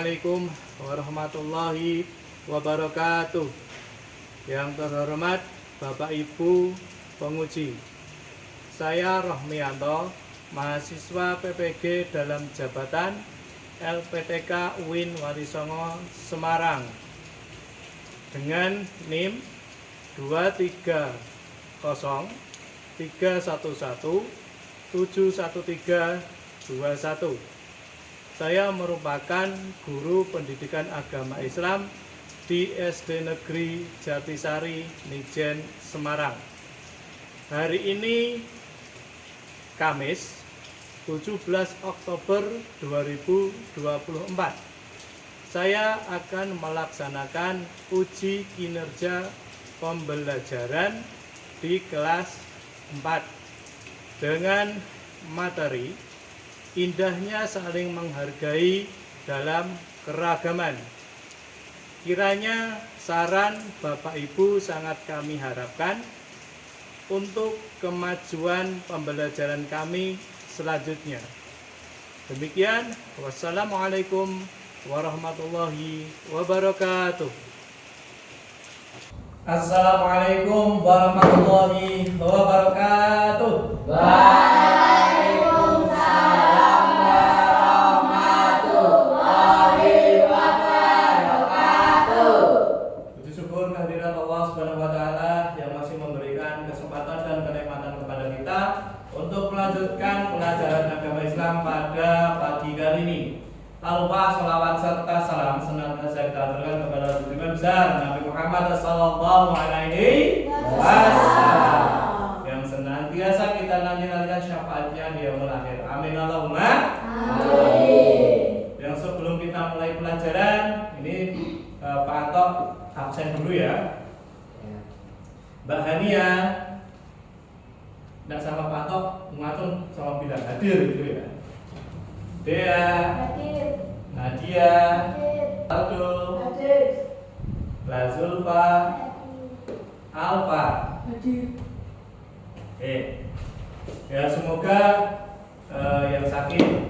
Assalamualaikum warahmatullahi wabarakatuh. Yang terhormat Bapak Ibu penguji, saya Rohmianto, mahasiswa PPG dalam jabatan LPTK UIN Walisongo Semarang dengan NIM 23031171321. Saya merupakan guru pendidikan agama Islam di SD Negeri Jatisari, Nijen, Semarang. Hari ini Kamis 17 Oktober 2024. Saya akan melaksanakan uji kinerja pembelajaran di kelas 4 dengan materi indahnya saling menghargai dalam keragaman. Kiranya saran Bapak Ibu sangat kami harapkan untuk kemajuan pembelajaran kami selanjutnya. Demikian, wassalamualaikum warahmatullahi wabarakatuh. Assalamualaikum warahmatullahi wabarakatuh. Waalaikumsalam warahmatullahi wabarakatuh. Puji syukur kehadirat Allah Subhanahu wa taala yang masih memberikan kesempatan dan kenikmatan kepada kita untuk melanjutkan pelajaran agama Islam pada pagi kali ini. Tak lupa salawat serta salam senantiasa kita aturkan kepada Rasulullah besar Nabi Muhammad sallallahu alaihi wasallam yang senantiasa kita nanti-nantikan syafaatnya di yaumul akhir. Amin Allahumma amin. Yang sebelum kita mulai pelajaran ini Pak Anto absen dulu ya. Mbak Hania tidak sama Pak Anto mengatur sama bilang hadir gitu ya. Dea Hadir. Nadia Hadir. Aldo Hadir. Lazulfa Alfa. Hadir. Ya semoga yang sakit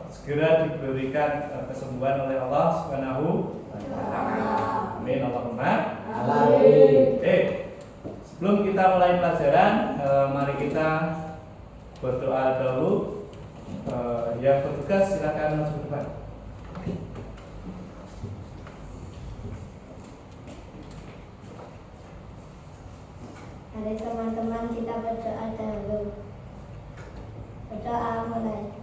segera diberikan kesembuhan oleh Allah Subhanahu wa taala. Amin Allahumma Amin. Sebelum kita mulai pelajaran, mari kita berdoa dahulu. Yang bertugas silakan masuk ke depan. Mari teman-teman kita berdoa dahulu. Berdoa mulai.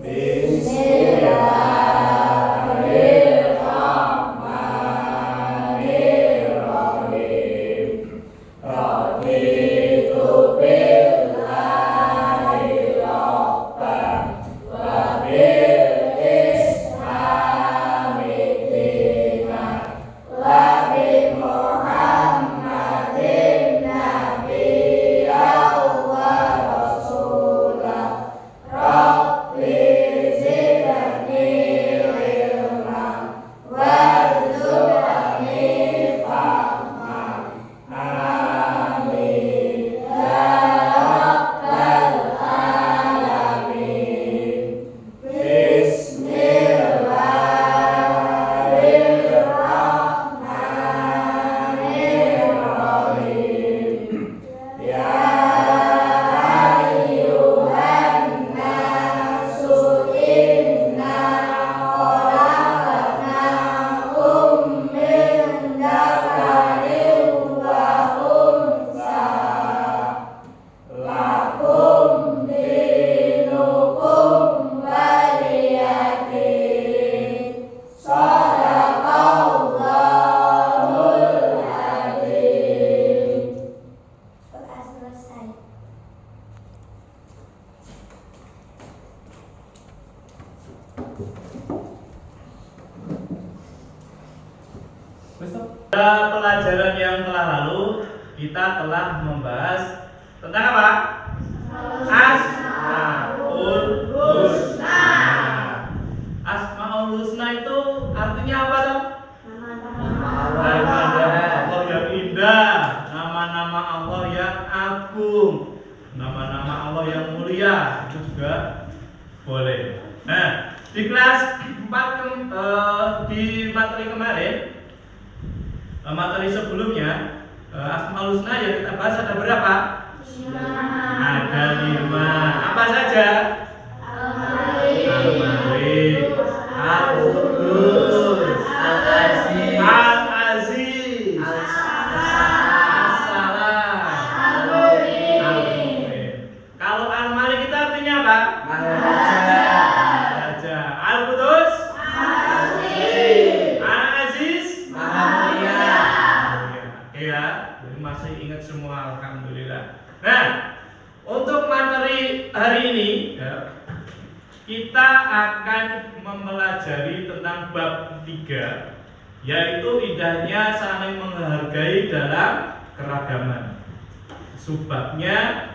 Bismillahirrahmanirrahim. Raditu billahi rabban wa bil islami dinan wa bi Muhammadin nabiyyan wa rasulah. Rabbi zidni ilman warzuqni fahman. Amin ya rabbal alamin. Bismillahirrahmanirrahim. Ya ayyuhan nasu inna khalaqnakum min dzakarin wa untha. Lakum dinukum waliyadin. Shadaqallahul adzim. Doa selesai. Pada pelajaran yang telah lalu kita telah membahas tentang apa? Asmaul Husna. Asmaul Husna itu artinya apa toh? Nama-nama Allah yang indah, nama-nama Allah yang agung, nama-nama Allah yang mulia itu juga boleh. Nah, di kelas 4 di materi kemarin, materi sebelumnya, Asmaul Husna yang kita bahas ada berapa? 5. Ada 5. Apa saja? Al-Malik, Al-Qudus, Al-Aziz, Al-Aziz, As-Salam, Al-Mu'min. Kalau Al-Malik itu artinya apa? Raja. Al-Qudus, Al-Aziz, Mulia. Oke ya, jadi masih ingat semua, alhamdulillah. Nah, untuk materi hari ini ya, kita akan mempelajari tentang bab 3, yaitu indahnya saling menghargai dalam keragaman. Subbabnya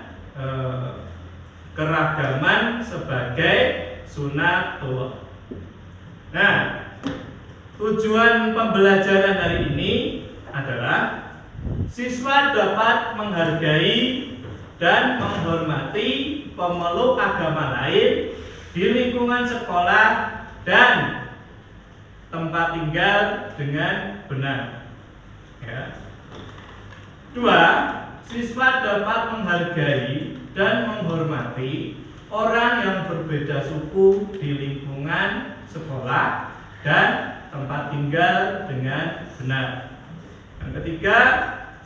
keragaman sebagai sunatullah. Nah, tujuan pembelajaran hari ini adalah siswa dapat menghargai dan menghormati pemeluk agama lain di lingkungan sekolah dan tempat tinggal dengan benar. Ya. 2. Siswa dapat menghargai dan menghormati orang yang berbeda suku di lingkungan sekolah dan tempat tinggal dengan benar. Yang ketiga,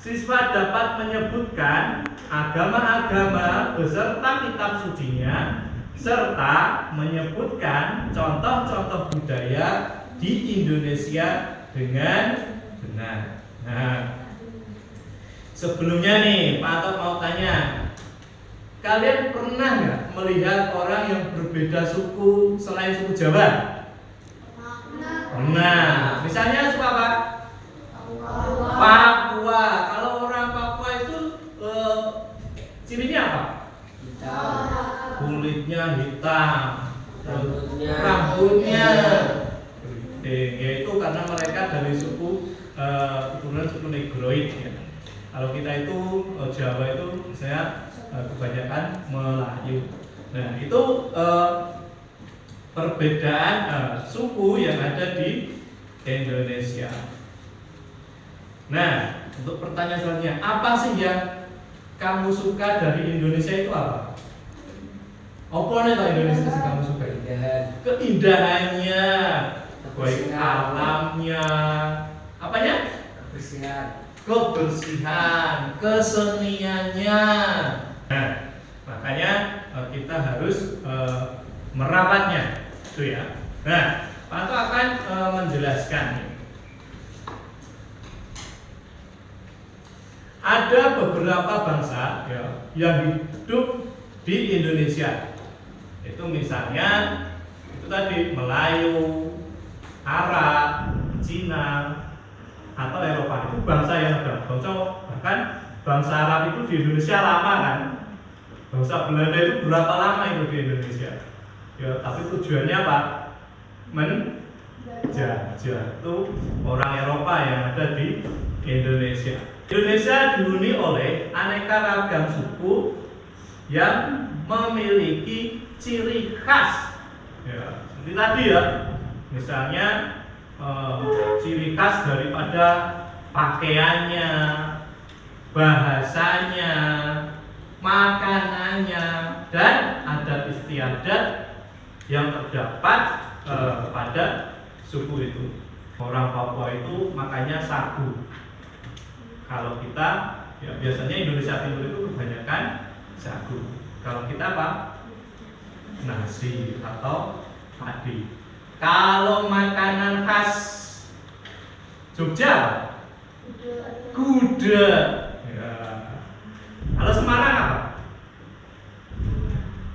siswa dapat menyebutkan agama-agama beserta kitab sucinya serta menyebutkan contoh-contoh budaya di Indonesia dengan benar. Nah, sebelumnya nih, Pak Atok mau tanya, kalian pernah nggak melihat orang yang berbeda suku selain suku Jawa? Pernah. Misalnya suku apa? Papua. Kalau orang Papua itu cirinya apa? Kulitnya hitam, rambutnya keriting, yaitu karena mereka dari suku keturunan suku Negroid ya. Kalau kita itu Jawa itu misalnya kebanyakan Melayu. Nah, itu perbedaan suku yang ada di Indonesia. Nah, untuk pertanyaan selanjutnya, apa sih yang kamu suka dari Indonesia itu apa? Apa nih Indonesia sih kamu suka? Keindahannya, baik alamnya, apanya? Kebersihan, keseniannya. Nah, makanya kita harus merawatnya, itu ya. Nah, Pak Anto akan menjelaskan. Ada beberapa bangsa ya, yang hidup di Indonesia. Itu misalnya itu tadi Melayu, Arab, Cina, atau Eropa. Itu bangsa yang ada. Bahkan bangsa Arab itu di Indonesia lama kan. Bangsa Belanda itu berapa lama itu di Indonesia? Ya, tapi tujuannya apa? Menjajah. Itu orang Eropa yang ada di Indonesia. Indonesia dihuni oleh aneka ragam suku yang memiliki ciri khas. Ya, seperti tadi ya, misalnya ciri khas daripada pakaiannya, bahasanya, makanannya, dan adat istiadat yang terdapat pada suku itu. Orang Papua itu makanya sagu. Kalau kita ya biasanya Indonesia Timur itu kebanyakan sagu. Kalau kita apa? Nasi atau padi. Kalau makanan khas Jogja, kuda. Ya. Kalau Semarang apa?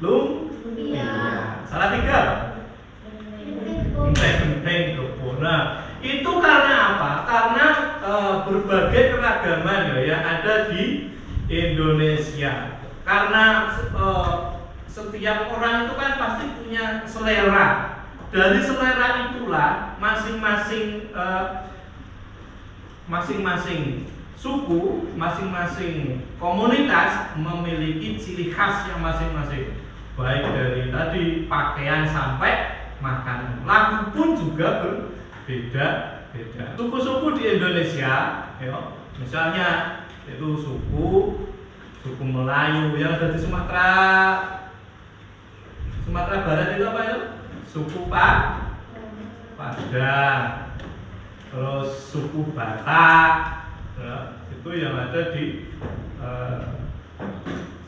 Lumpia. Salatiga. Genteng, kebun. Nah, itu karena apa? Karena berbagai keragaman ya yang ada di Indonesia. Karena setiap orang itu kan pasti punya selera. Dari selera itulah masing-masing suku, masing-masing komunitas memiliki ciri khas yang masing-masing. Baik dari tadi pakaian sampai makanan. Lagu pun juga berbeda-beda. Suku-suku di Indonesia, ya, misalnya itu suku Melayu yang ada di Sumatera Barat itu apa itu? Suku Padang, terus suku Batak, ya, itu yang ada di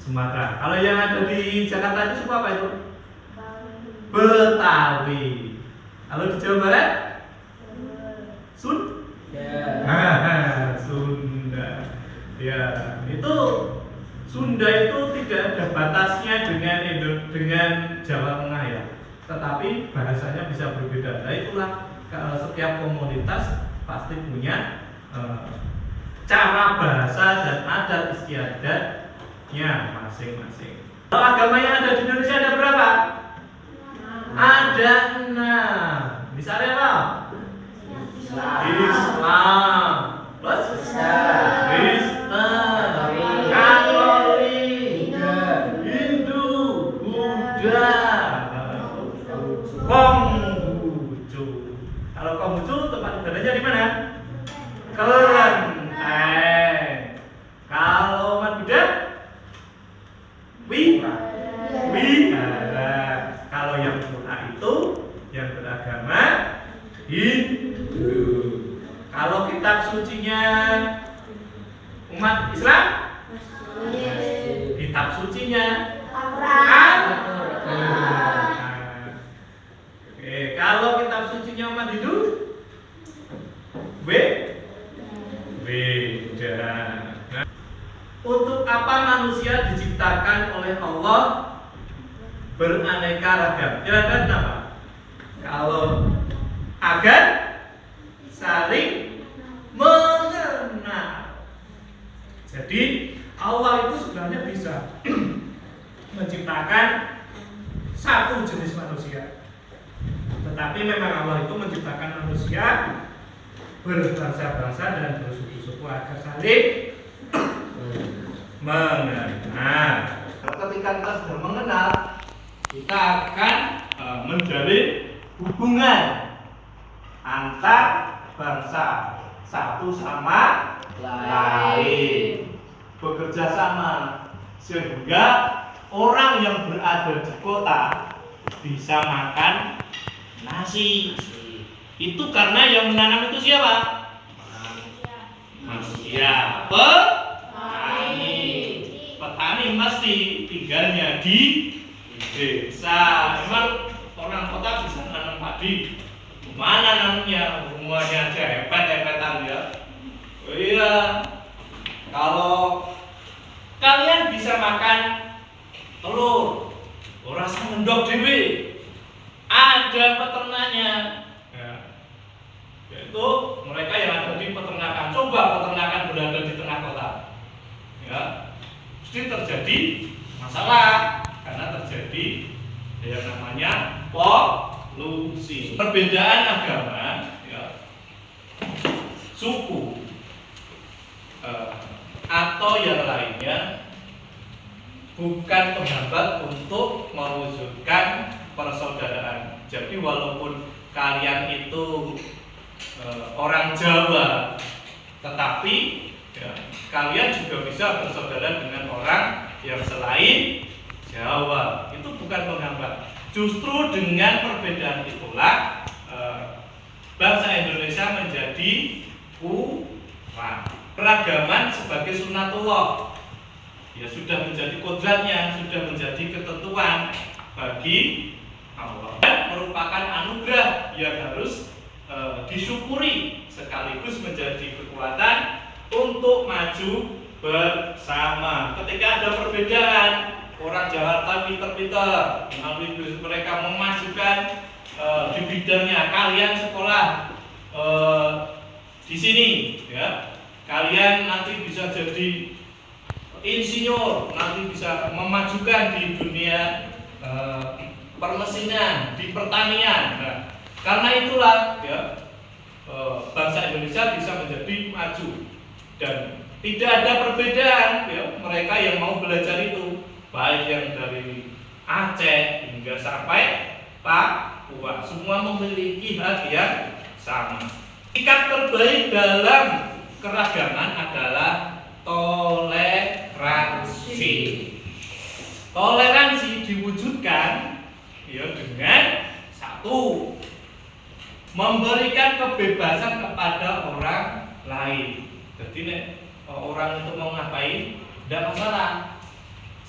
Sumatera. Kalau yang ada di Jakarta itu suku apa itu? Betawi. Kalau di Jawa Barat? Sunda. Ya, itu Sunda itu tidak ada batasnya dengan Jawa Tengah ya. Tetapi bahasanya bisa berbeda. Nah, itulah setiap komunitas pasti punya cara bahasa dan adat istiadatnya masing-masing. Kalau agama yang ada di Indonesia ada berapa? Ada 6. Misalnya apa? Islam, terus Kristen, Katolik, Hindu, Buddha, Konghucu. Kalau Konghucu tempat ibadahnya di mana? Kelenteng. Kalau umat Buddha? Wihara. Kalau yang Buddha itu yang beragama Hindu. Kalau kitab sucinya umat Islam? Kitab sucinya Al-Quran. Oke, kalau kitab sucinya umat Hindu? Beda. Nah, untuk apa manusia diciptakan oleh Allah beraneka ragam? Kira-kira kenapa? Kalau agar saling mengenal. Jadi Allah itu sebenarnya bisa menciptakan satu jenis manusia. Tetapi memang Allah itu menciptakan manusia berbangsa-bangsa dan bersuku-suku agar saling mengenal. Ketika kita sudah mengenal, kita akan menjalin hubungan antar bangsa satu sama lain, bekerja sama sehingga orang yang berada di kota bisa makan nasi. Itu karena yang menanam itu siapa? Manusia. Petani mesti tinggalnya di desa. Memang orang kota bisa menanam padi. Mana nanamnya? Rumahnya aja hepet-hepetan ya. Oh iya. Kalau kalian bisa makan telur, ora ngendok dhewe. Ada peternaknya. Ya. Yaitu mereka yang ada di peternakan. Coba peternakan berada di tengah kota. Ya. Mesti terjadi masalah karena terjadi yang namanya polusi. Perbedaan agama, ya, suku atau yang lainnya bukan penghambat untuk mewujudkan persaudaraan. Jadi walaupun kalian itu orang Jawa, tetapi ya, kalian juga bisa bersaudara dengan orang yang selain Jawa. Itu bukan penghambat. Justru dengan perbedaan itulah bangsa Indonesia menjadi kuat. Keragaman sebagai sunnatullah, ya sudah menjadi kodratnya, sudah menjadi ketentuan bagi Allah. Dan merupakan anugerah yang harus disyukuri sekaligus menjadi kekuatan untuk maju bersama. Ketika ada perbedaan, orang Jakarta pinter-pinter, mereka memajukan di bidangnya. Kalian sekolah di sini, ya, kalian nanti bisa jadi insinyur, nanti bisa memajukan di dunia permesinan, di pertanian. Nah, karena itulah ya bangsa Indonesia bisa menjadi maju dan tidak ada perbedaan ya, mereka yang mau belajar itu baik yang dari Aceh hingga sampai Papua. Papua. Semua memiliki hak yang sama. Sikap terbaik dalam keragaman adalah toleransi. Toleransi diwujudkan ya dengan satu, memberikan kebebasan kepada orang lain. Jadi nek orang itu mau ngapain tidak masalah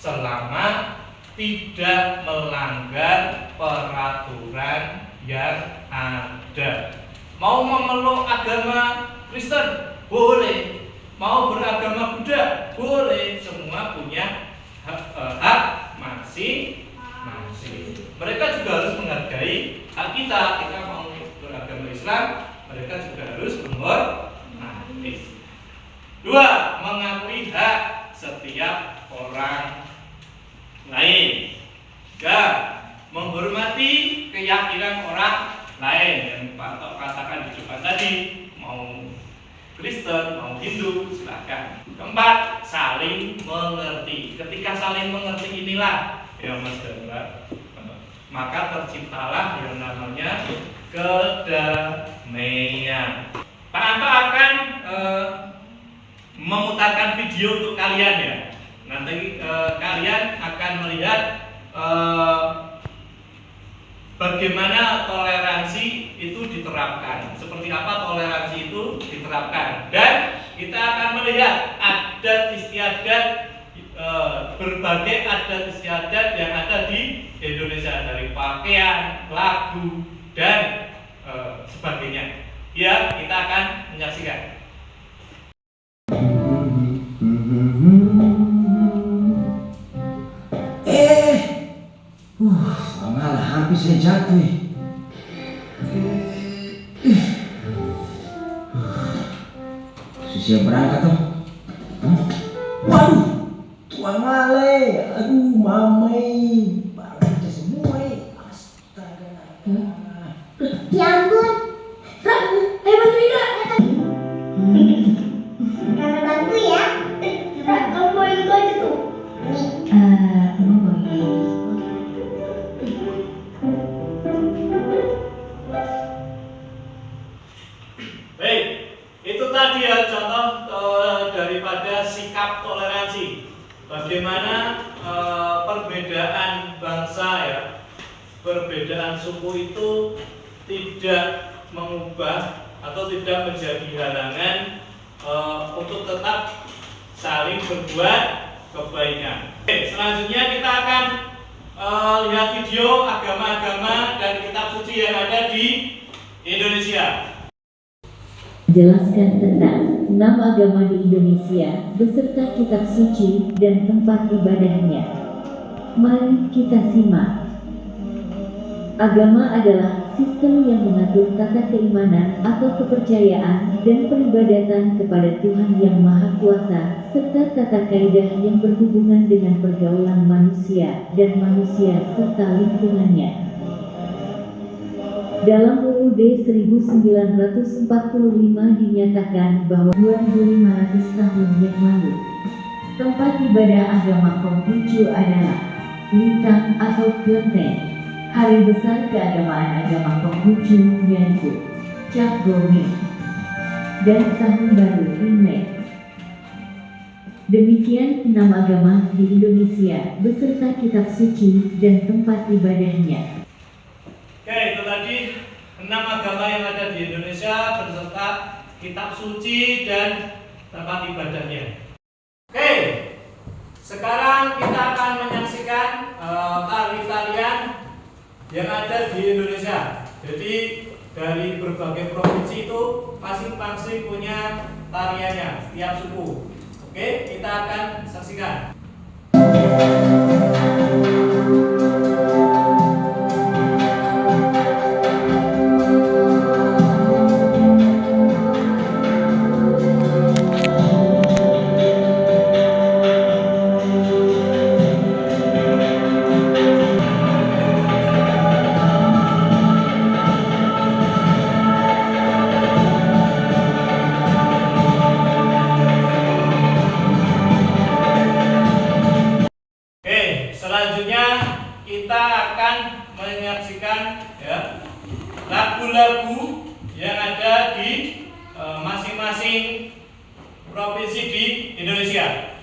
selama tidak melanggar peraturan yang ada. Mau memeluk agama Kristen boleh, mau beragama Buddha boleh, semua punya hak masing-masing. Mereka juga harus menghargai hak kita. Kita mau beragama Islam, mereka juga harus menghormati. Dua, mengakui hak setiap orang lain. Tiga, menghormati keyakinan orang lain yang Pak katakan di depan tadi, mau Kristen, mau Hindu, silakan. Keempat, saling mengerti. Ketika saling mengerti inilah ya Mas Dara, maka terciptalah yang namanya kedamaian. Pak Anto akan memutarkan video untuk kalian ya. Nanti kalian akan melihat bagaimana toleransi itu diterapkan. Seperti apa toleransi itu diterapkan. Dan kita akan melihat adat istiadat, berbagai adat istiadat yang ada di Indonesia, dari pakaian, lagu, dan sebagainya. Ya, kita akan menyaksikan. Malah hampir saya jatuh. Susah berangkat toh. Waduh, tuan Male, aduh mamai, barang semua. Astaga. Ya ampun, Ron, ayo bantuin Ron. Kakak bantu ya. Ron, kamu mau ikut aja tuh. Kamu boleh. Baik, itu tadi ya contoh daripada sikap toleransi. Bagaimana perbedaan bangsa ya, perbedaan suku itu tidak mengubah atau tidak menjadi halangan untuk tetap saling berbuat kebaikan. Oke, selanjutnya kita akan lihat video agama-agama dan kitab suci yang ada di Indonesia. Jelaskan tentang 6 agama di Indonesia beserta kitab suci dan tempat ibadahnya. Mari kita simak. Agama adalah sistem yang mengatur tata keimanan atau kepercayaan dan peribadatan kepada Tuhan Yang Maha Kuasa, serta tata kaidah yang berhubungan dengan pergaulan manusia dan manusia serta lingkungannya. Dalam UUD 1945 dinyatakan bahwa 2500 tahun yang lalu, tempat ibadah agama Konghucu adalah Lintang atau Kelenteng. Hari besar keagamaan agama Konghucu yaitu Cap Gomeh dan Tahun Baru Imlek. Demikian 6 agama di Indonesia beserta kitab suci dan tempat ibadahnya. Oke, itu tadi 6 agama yang ada di Indonesia beserta kitab suci dan tempat ibadahnya. Oke, sekarang kita akan menyaksikan tari-tarian yang ada di Indonesia. Jadi dari berbagai provinsi itu masing-masing punya tariannya, setiap suku. Oke, kita akan saksikan. Selanjutnya kita akan menyaksikan ya lagu-lagu yang ada di masing-masing provinsi di Indonesia.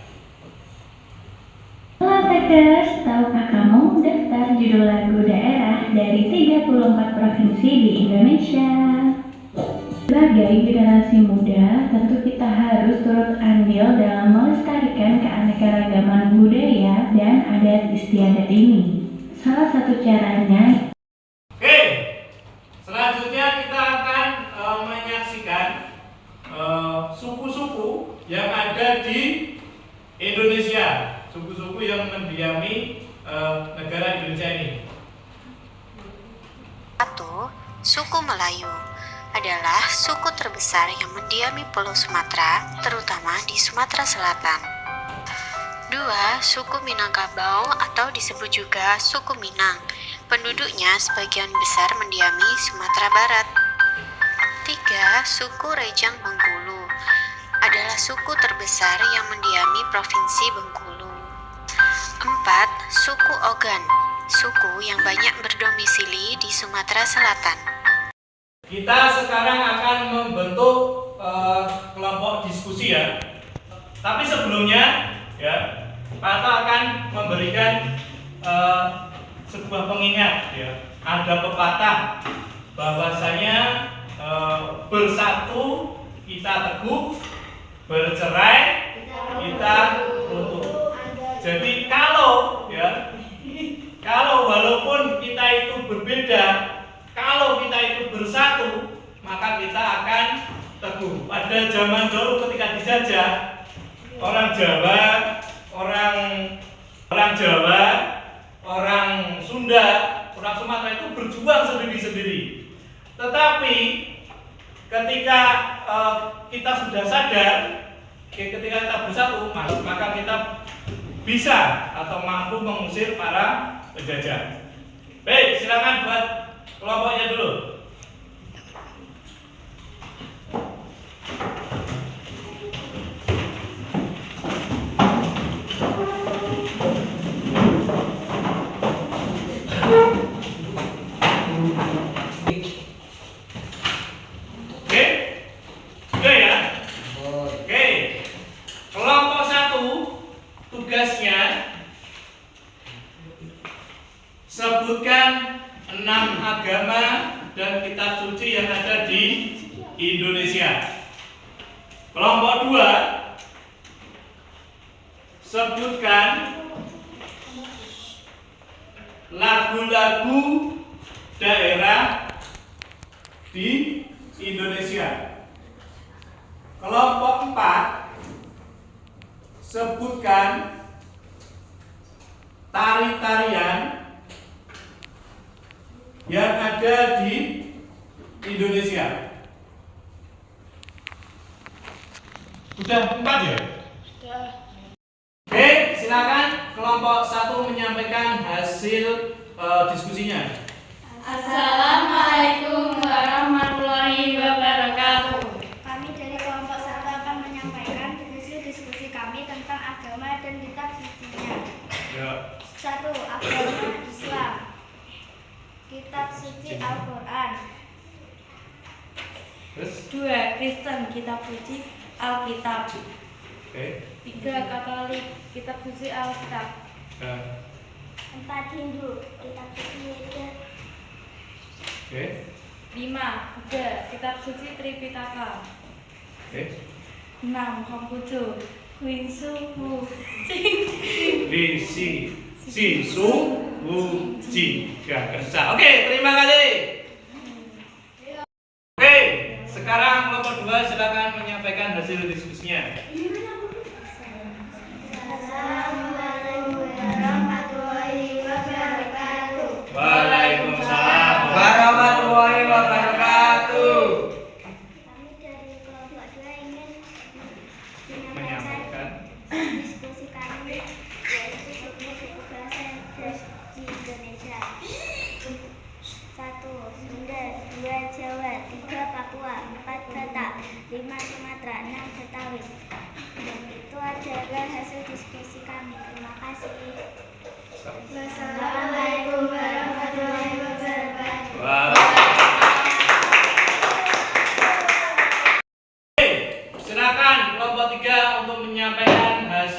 Halo Tekers, tahukah kamu daftar judul lagu daerah dari 34 provinsi di Indonesia? Sebagai generasi muda, tentu kita harus turut andil dalam melestarikan keanekaragaman budaya dan adat istiadat ini. Salah satu caranya. Oke, selanjutnya kita akan menyaksikan suku-suku yang ada di Indonesia, suku-suku yang mendiami negara Indonesia ini. 1. Suku Melayu adalah suku terbesar yang mendiami Pulau Sumatera, terutama di Sumatera Selatan. 2. Suku Minangkabau atau disebut juga suku Minang. Penduduknya sebagian besar mendiami Sumatera Barat. 3. Suku Rejang Bengkulu adalah suku terbesar yang mendiami Provinsi Bengkulu. 4. Suku Ogan, suku yang banyak berdomisili di Sumatera Selatan. Kita sekarang akan membentuk kelompok diskusi ya. Tapi sebelumnya ya, Pak akan memberikan sebuah pengingat ya. Ada pepatah bahwasanya bersatu kita teguh, bercerai kita runtuh. Jadi kalau walaupun kita itu berbeda, kalau kita itu bersatu, maka kita akan teguh. Pada zaman dulu ketika dijajah, orang Jawa, orang Sunda, orang Sumatera itu berjuang sendiri-sendiri. Tetapi ketika kita sudah sadar, ketika kita bersatu, maka kita bisa atau mampu mengusir para penjajah. Baik, silakan buat kelompoknya dulu. Oke, sudah ya. Oke, kelompok 1 tugasnya sebutkan 6 agama dan kitab suci yang ada di Indonesia. Kelompok 2 sebutkan lagu-lagu daerah di Indonesia. Kelompok 4 sebutkan tari-tarian yang ada di Indonesia. Sudah 4 ya? Sudah. Oke, silakan kelompok 1 menyampaikan hasil diskusinya. Assalamualaikum warahmatullahi wabarakatuh. Kami dari kelompok 1 akan menyampaikan hasil diskusi kami tentang agama dan kitab sucinya. Ya. 1. Agama Islam. Kitab suci Al-Quran. Terus? 2. Kristen, kitab suci Alkitab. Oke. 3. Katolik, kitab suci Alkitab. 4. Hindu. Kitab suci Weda. Oke. 5. Buddha, kitab suci Tripitaka. Oke. 6. Konghucu, Huinsu Wu Sisu Wuji. Ya, bisa. Oke, terima kasih. Oke, sekarang kelompok 2 silakan menyampaikan hasil diskusinya. Assalamualaikum warahmatullahi wabarakatuh. Waalaikumsalam warahmatullahi wabarakatuh. Kami dari kelompok 2 ingin menyampaikan menyampaikan diskusi kami, yaitu suku-suku bahasa yang ada di Indonesia. 1. Sunda, 2. Jawa, 3. Papua, 4. Batak, 5. Sumatera, 6. Betawi. Dan itu adalah hasil diskusi kami. Terima kasih. Wassalamualaikum warahmatullahi wabarakatuh. Waalaikumsalam.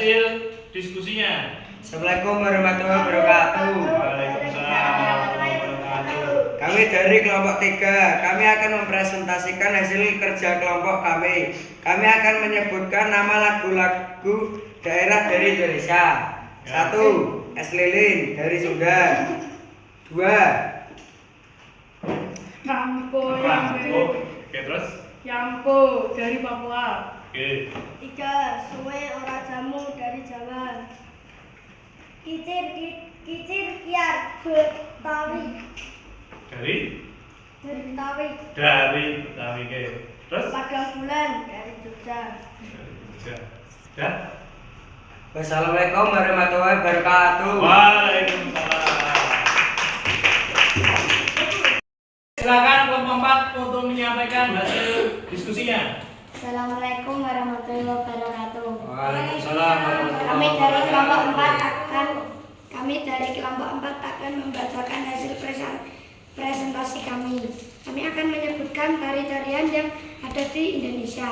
hasil diskusinya. Assalamualaikum warahmatullahi wabarakatuh. Waalaikumsalam warahmatullahi wabarakatuh. Kami dari kelompok 3, kami akan mempresentasikan hasil kerja kelompok kami. Kami akan menyebutkan nama lagu-lagu daerah dari Indonesia. 1. Es lilin dari Sunda. 2. Rampo Oke, terus? Yampo dari Papua. Oke. 3. Suwe ora jamu dari Jawa. Kicir kiar Betawi. Dari Betawi. Betawi, oke. Terus? Padang bulan dari Jogja. Sudah? Wassalamualaikum warahmatullahi wabarakatuh. Waalaikumsalam. Silakan kelompok 4 untuk menyampaikan hasil diskusinya. Assalamualaikum warahmatullahi wabarakatuh. Waalaikumsalam warahmatullahi Kami dari kelompok 4 akan membacakan hasil presentasi kami. Kami akan menyebutkan tari-tarian yang ada di Indonesia.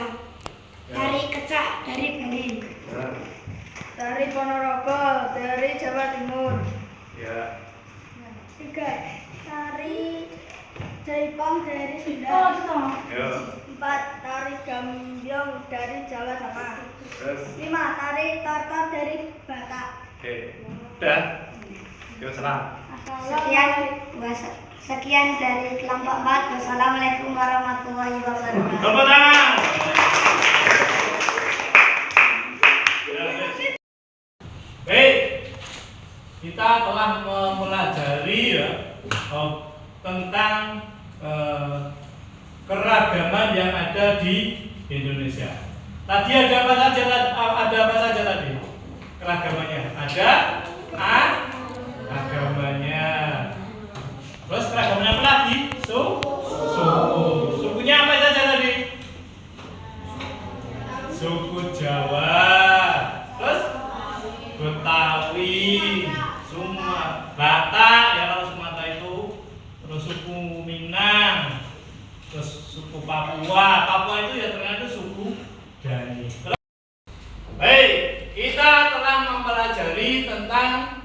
Tari kecak dari Bali. Tari Ponorogo dari Jawa Timur. Ya. 3. Tari Jaipong dari Sunda. 4. Tari Gambyong dari Jawa Tengah. Terus? 5. Tari Tortor dari Batak. Oke. Udah. Yuk serang. Sekian dari kelompok 4. Wassalamualaikum warahmatullahi wabarakatuh. Tepuk tangan. Baik, kita telah mempelajari ya tentang keragaman yang ada di Indonesia. Tadi ada apa saja tadi? Keragamannya ada agamanya. Terus keragamannya apa lagi? Sukunya apa saja tadi? Suku Jawa. Terus Betawi, Batak ya kalau Sumatera itu, terus suku Minang, terus suku Papua itu ya ternyata suku Dani. Baik, kita telah mempelajari tentang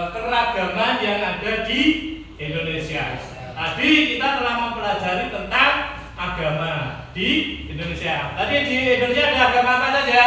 keragaman yang ada di Indonesia. Tadi kita telah mempelajari tentang agama di Indonesia. Tadi di Indonesia ada agama apa saja?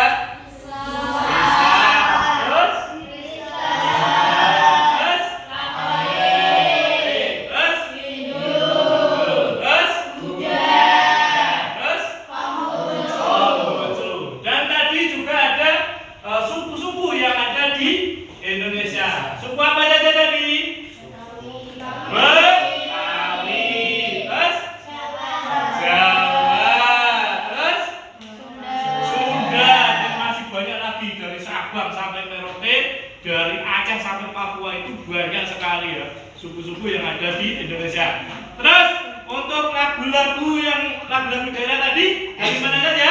Dari Aceh sampai Papua itu banyak sekali ya suku-suku yang ada di Indonesia. Terus untuk lagu-lagu daerah tadi dari mana saja?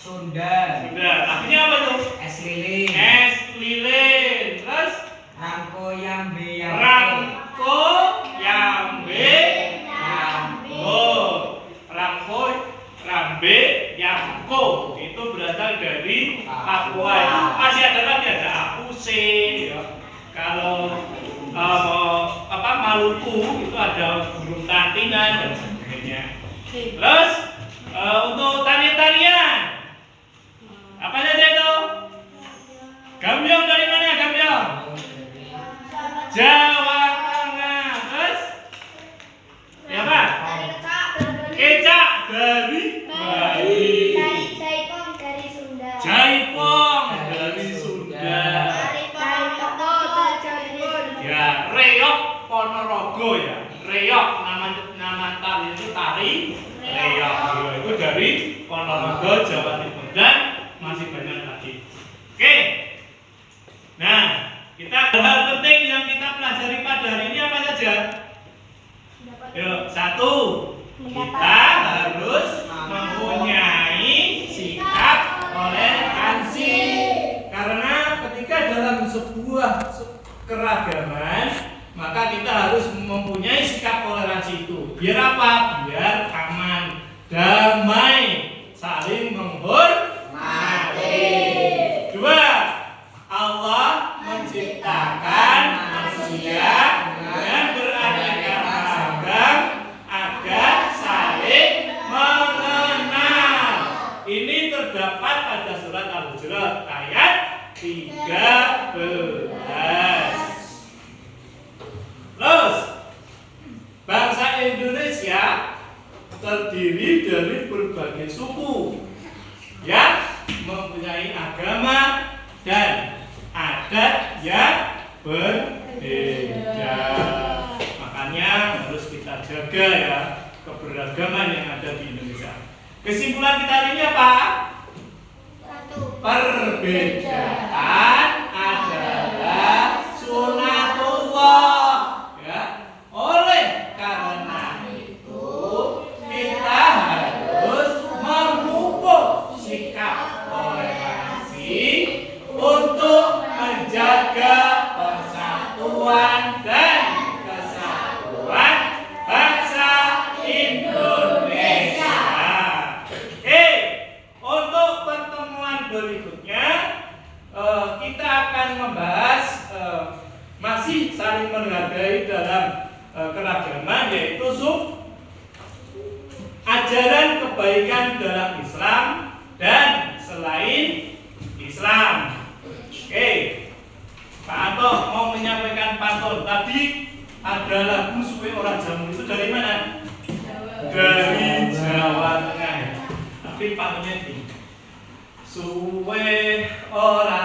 Sunda. Lagunya apa tuh? Es lilin. Terus Rangko Yambe Yamko itu berasal dari Papua. Masih ada lagi ada Apuse ya. Kalau Maluku itu ada burung tantinan dan sebagainya. Terus untuk tarian-tarian apa saja itu? Gambyong dari mana Gambyong? Jawa Tengah. Terus ya Pak? Kecak dari Bali. Jaipong dari Sunda. Jaipong dari Sunda. Ya, reok Ponorogo ya. Reok nama tari itu tari reok. Itu dari Ponorogo, Jawa Timur dan masih banyak lagi. Oke. Nah, hal penting yang kita pelajari pada hari ini apa saja? Yuk, 1. Kita harus mempunyai sikap toleransi. Karena ketika dalam sebuah keragaman, maka kita harus mempunyai sikap toleransi itu. Biar apa? Biar aman, damai, saling menghormati. 2. ayat 13. Terus bangsa Indonesia terdiri dari berbagai suku yang mempunyai agama dan adat yang berbeda. Makanya harus kita jaga ya keberagaman yang ada di Indonesia. Kesimpulan kita hari ini apa? Perbedaan adalah sunatullah. Ya, oleh karena itu kita harus memupuk sikap toleransi untuk menjaga persatuan dan kesatuan bangsa Indonesia. Untuk pertemuan berikutnya kita akan membahas masih saling menghargai dalam keragaman, yaitu ajaran kebaikan dalam Islam dan selain Islam. Oke, Pak Anto mau menyampaikan pantun. Tadi ada lagu Suwe Ora Jamu, itu dari mana? Dari Jawa Tengah. Tapi pantunnya ini Suwe Ora